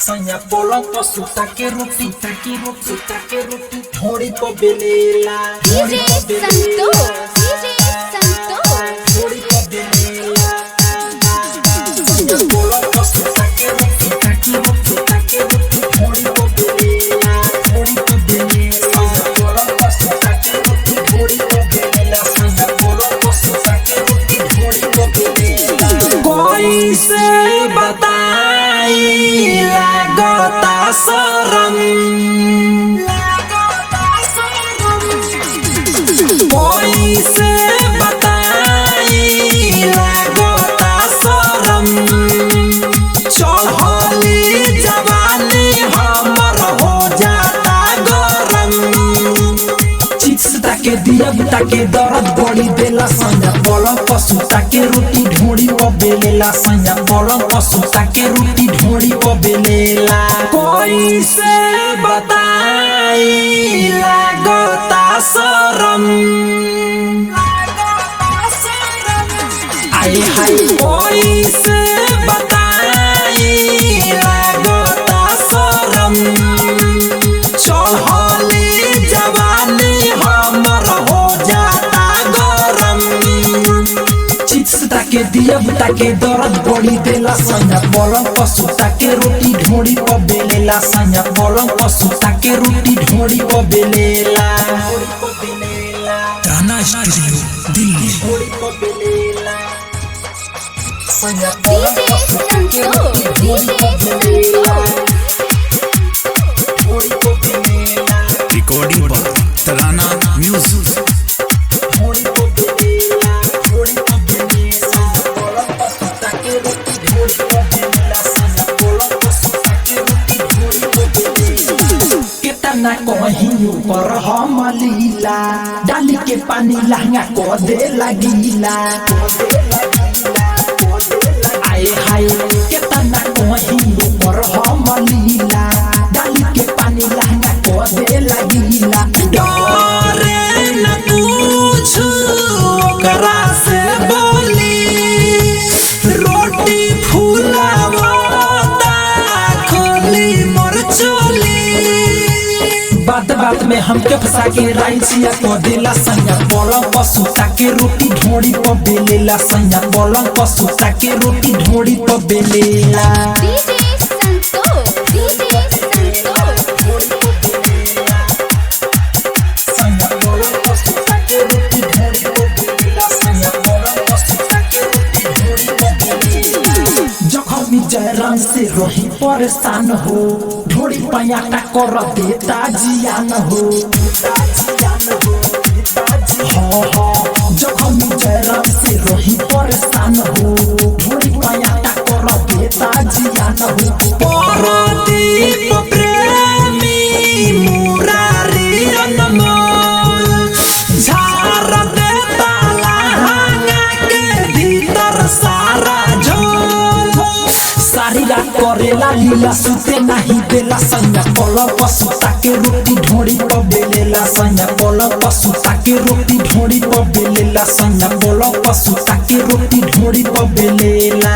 Soña polo posu take roti thodi po belela DJ Santo thodi po belela soña polo posu take roti thodi po belela soña polo posu take roti soña polo posu take roti thodi po belela कोई से बताई लगता शरम कोई से बताई लगता शरम चढ़ली जवानी हमर हो जाता गरम चिप्स ताके दिया ताके दर्द बड़ी देला संजा पलंग पशु ताके रोटी ढोड़ी बेलेला संजा पलंग पशु ताके रोटी ढोड़ी बेलेला कोई से बताई लगता शरम आए हाय कोई से बताई लगता शरम चढ़ली जवानी हमर हो जाता गरम चिप्स ताके दिया ताके दर्द बड़ी देला संजा पलंग पशु ताके रोटी ढोड़ी बेलेला संजा पलंग पशु ताके रोटी ढोड़ी बेलेला ताना स्टूडियो दिल्ली संजा पलंग पशु ताके रोटी ढोड़ी बेलेला रिकॉर्डिंग पर तराना म्यूजिक केतना कहियो पर हम लीला डाली के पानी लहंगा को दे लगीला आए हाय केतना कहियो पर हम लीला डाली के पानी लहंगा को दे लगीला डरे न कुछ ओकरा से बोली रोटी फुलावता खोली मोर चोली बात में हमके फंसा के राइचिया को देला संजा पलंग पशु ताके रोटी ढोड़ी बेलेला संजा पलंग पशु ताके रोटी ढोड़ी बेलेला DJ Santo संजा पलंग पशु ताके रोटी ढोड़ी बेलेला संजा पलंग पशु ताके रोटी ढोड़ी बेलेला जखमी जयराम से रही परेशान हो ढोड़ी पयाटा कर देता जियान हो जखमी जयराम से रही परेशान हो ढोड़ी पयाटा कर देता जियान हो परदीप प्रेमी मुरारी अनमोल झार देता लहंगा के भीतर सारा झोल सारी रात करेला लीला सुते नहीं देला संजा पलंग पशु ताके रोटी ढोड़ी बेलेला संजा पलंग पशु ताके रोटी ढोड़ी बेलेला संजा पलंग पशु ताके रोटी ढोड़ी बेलेला।